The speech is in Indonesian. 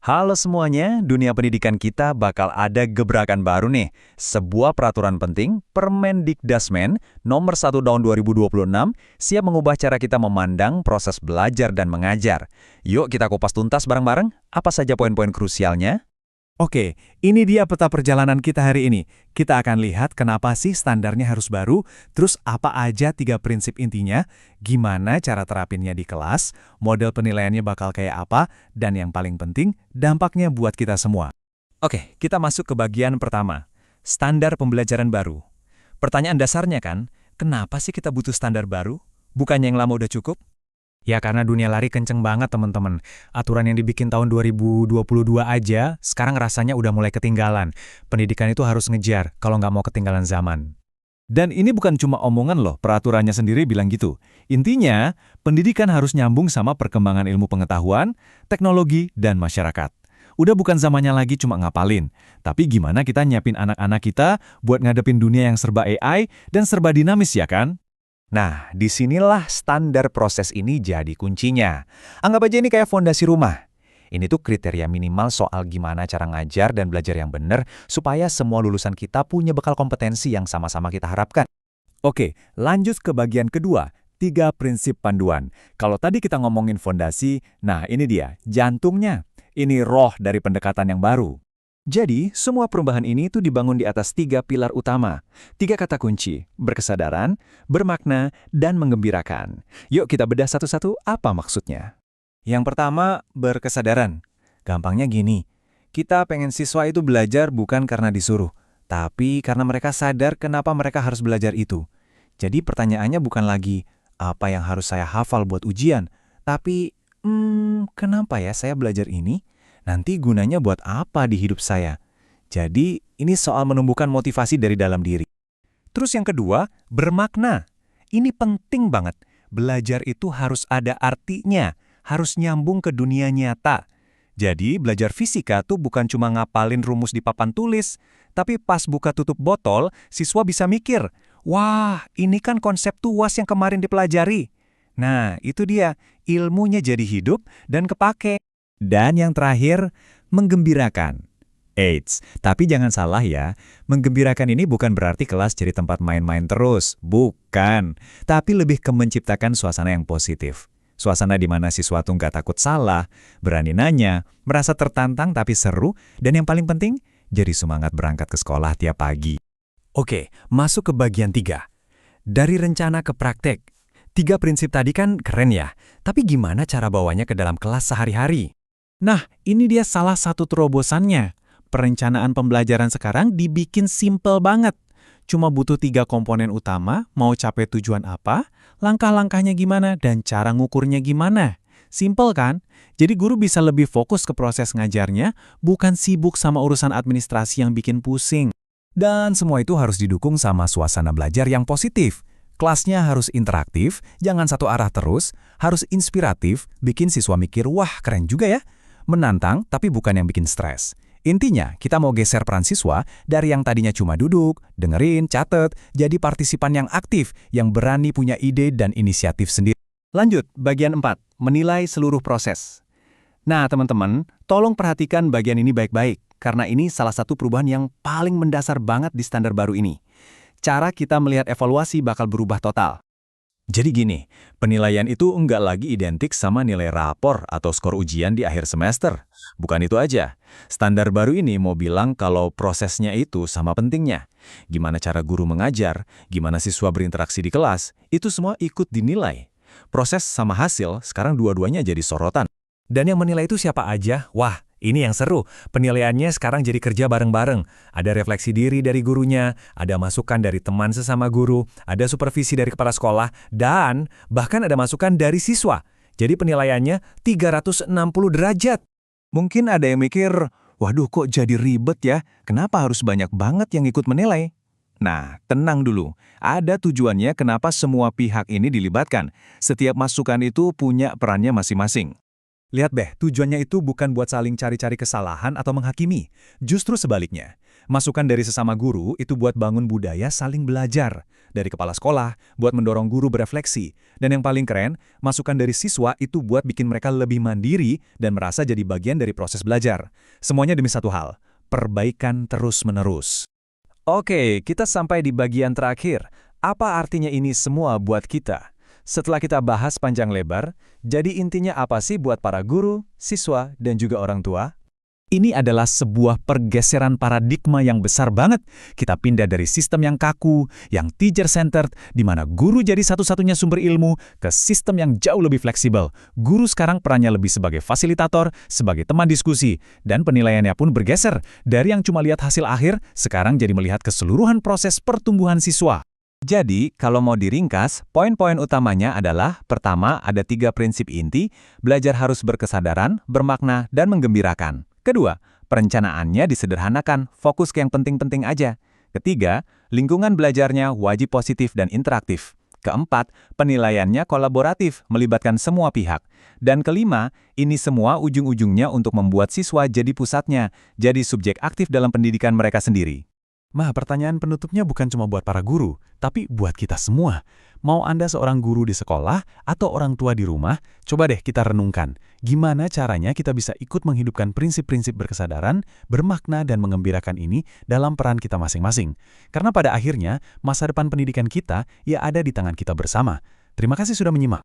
Halo semuanya, dunia pendidikan kita bakal ada gebrakan baru nih. Sebuah peraturan penting, Permendikdasmen nomor 1 tahun 2026, siap mengubah cara kita memandang proses belajar dan mengajar. Yuk kita kupas tuntas bareng-bareng, apa saja poin-poin krusialnya? Oke, ini dia peta perjalanan kita hari ini. Kita akan lihat kenapa sih standarnya harus baru, terus apa aja 3 prinsip intinya, gimana cara terapinnya di kelas, model penilaiannya bakal kayak apa, dan yang paling penting, dampaknya buat kita semua. Oke, kita masuk ke bagian pertama. Standar pembelajaran baru. Pertanyaan dasarnya kan, kenapa sih kita butuh standar baru? Bukannya yang lama udah cukup? Ya karena dunia lari kenceng banget teman-teman. Aturan yang dibikin tahun 2022 aja, sekarang rasanya udah mulai ketinggalan. Pendidikan itu harus ngejar kalau nggak mau ketinggalan zaman. Dan ini bukan cuma omongan loh, peraturannya sendiri bilang gitu. Intinya, pendidikan harus nyambung sama perkembangan ilmu pengetahuan, teknologi, dan masyarakat. Udah bukan zamannya lagi cuma ngapalin, tapi gimana kita nyiapin anak-anak kita buat ngadepin dunia yang serba AI dan serba dinamis ya kan? Nah, disinilah standar proses ini jadi kuncinya. Anggap aja ini kayak fondasi rumah. Ini tuh kriteria minimal soal gimana cara ngajar dan belajar yang benar supaya semua lulusan kita punya bekal kompetensi yang sama-sama kita harapkan. Oke, lanjut ke bagian kedua, 3 prinsip panduan. Kalau tadi kita ngomongin fondasi, nah ini dia, jantungnya. Ini roh dari pendekatan yang baru. Jadi, semua perubahan ini tuh dibangun di atas 3 pilar utama. 3 kata kunci, berkesadaran, bermakna, dan menggembirakan. Yuk kita bedah satu-satu apa maksudnya. Yang pertama, berkesadaran. Gampangnya gini, kita pengen siswa itu belajar bukan karena disuruh, tapi karena mereka sadar kenapa mereka harus belajar itu. Jadi pertanyaannya bukan lagi, apa yang harus saya hafal buat ujian, tapi, kenapa ya saya belajar ini? Nanti gunanya buat apa di hidup saya? Jadi, ini soal menumbuhkan motivasi dari dalam diri. Terus yang kedua, bermakna. Ini penting banget. Belajar itu harus ada artinya, harus nyambung ke dunia nyata. Jadi, belajar fisika tuh bukan cuma ngapalin rumus di papan tulis, tapi pas buka tutup botol, siswa bisa mikir, wah, ini kan konsep tuas yang kemarin dipelajari. Nah, itu dia, ilmunya jadi hidup dan kepake. Dan yang terakhir, menggembirakan. Eits, tapi jangan salah ya, menggembirakan ini bukan berarti kelas jadi tempat main-main terus. Bukan, tapi lebih ke menciptakan suasana yang positif. Suasana di mana siswa tuh nggak takut salah, berani nanya, merasa tertantang tapi seru, dan yang paling penting, jadi semangat berangkat ke sekolah tiap pagi. Oke, masuk ke bagian 3. Dari rencana ke praktek. 3 prinsip tadi kan keren ya, tapi gimana cara bawanya ke dalam kelas sehari-hari? Nah, ini dia salah satu terobosannya. Perencanaan pembelajaran sekarang dibikin simple banget. Cuma butuh 3 komponen utama, mau capai tujuan apa, langkah-langkahnya gimana, dan cara ngukurnya gimana. Simple kan? Jadi guru bisa lebih fokus ke proses ngajarnya, bukan sibuk sama urusan administrasi yang bikin pusing. Dan semua itu harus didukung sama suasana belajar yang positif. Kelasnya harus interaktif, jangan satu arah terus, harus inspiratif, bikin siswa mikir, wah keren juga ya. Menantang, tapi bukan yang bikin stres. Intinya, kita mau geser peran siswa dari yang tadinya cuma duduk, dengerin, catet, jadi partisipan yang aktif, yang berani punya ide dan inisiatif sendiri. Lanjut, bagian 4, menilai seluruh proses. Nah, teman-teman, tolong perhatikan bagian ini baik-baik, karena ini salah satu perubahan yang paling mendasar banget di standar baru ini. Cara kita melihat evaluasi bakal berubah total. Jadi gini, penilaian itu enggak lagi identik sama nilai rapor atau skor ujian di akhir semester. Bukan itu aja. Standar baru ini mau bilang kalau prosesnya itu sama pentingnya. Gimana cara guru mengajar, gimana siswa berinteraksi di kelas, itu semua ikut dinilai. Proses sama hasil sekarang dua-duanya jadi sorotan. Dan yang menilai itu siapa aja? Wah, ini yang seru. Penilaiannya sekarang jadi kerja bareng-bareng. Ada refleksi diri dari gurunya, ada masukan dari teman sesama guru, ada supervisi dari kepala sekolah, dan bahkan ada masukan dari siswa. Jadi penilaiannya 360 derajat. Mungkin ada yang mikir, waduh kok jadi ribet ya? Kenapa harus banyak banget yang ikut menilai? Nah, tenang dulu. Ada tujuannya kenapa semua pihak ini dilibatkan. Setiap masukan itu punya perannya masing-masing. Lihat deh, tujuannya itu bukan buat saling cari-cari kesalahan atau menghakimi. Justru sebaliknya. Masukan dari sesama guru itu buat bangun budaya saling belajar. Dari kepala sekolah, buat mendorong guru berefleksi. Dan yang paling keren, masukan dari siswa itu buat bikin mereka lebih mandiri dan merasa jadi bagian dari proses belajar. Semuanya demi satu hal, perbaikan terus-menerus. Oke, kita sampai di bagian terakhir. Apa artinya ini semua buat kita? Setelah kita bahas panjang lebar, jadi intinya apa sih buat para guru, siswa, dan juga orang tua? Ini adalah sebuah pergeseran paradigma yang besar banget. Kita pindah dari sistem yang kaku, yang teacher-centered, di mana guru jadi satu-satunya sumber ilmu, ke sistem yang jauh lebih fleksibel. Guru sekarang perannya lebih sebagai fasilitator, sebagai teman diskusi, dan penilaiannya pun bergeser. Dari yang cuma lihat hasil akhir, sekarang jadi melihat keseluruhan proses pertumbuhan siswa. Jadi, kalau mau diringkas, poin-poin utamanya adalah, pertama, ada 3 prinsip inti, belajar harus berkesadaran, bermakna, dan menggembirakan. Kedua, perencanaannya disederhanakan, fokus ke yang penting-penting aja. Ketiga, lingkungan belajarnya wajib positif dan interaktif. Keempat, penilaiannya kolaboratif, melibatkan semua pihak. Dan kelima, ini semua ujung-ujungnya untuk membuat siswa jadi pusatnya, jadi subjek aktif dalam pendidikan mereka sendiri. Pertanyaan penutupnya bukan cuma buat para guru, tapi buat kita semua. Mau Anda seorang guru di sekolah atau orang tua di rumah, coba deh kita renungkan. Gimana caranya kita bisa ikut menghidupkan prinsip-prinsip berkesadaran, bermakna, dan mengembirakan ini dalam peran kita masing-masing. Karena pada akhirnya, masa depan pendidikan kita ya ada di tangan kita bersama. Terima kasih sudah menyimak.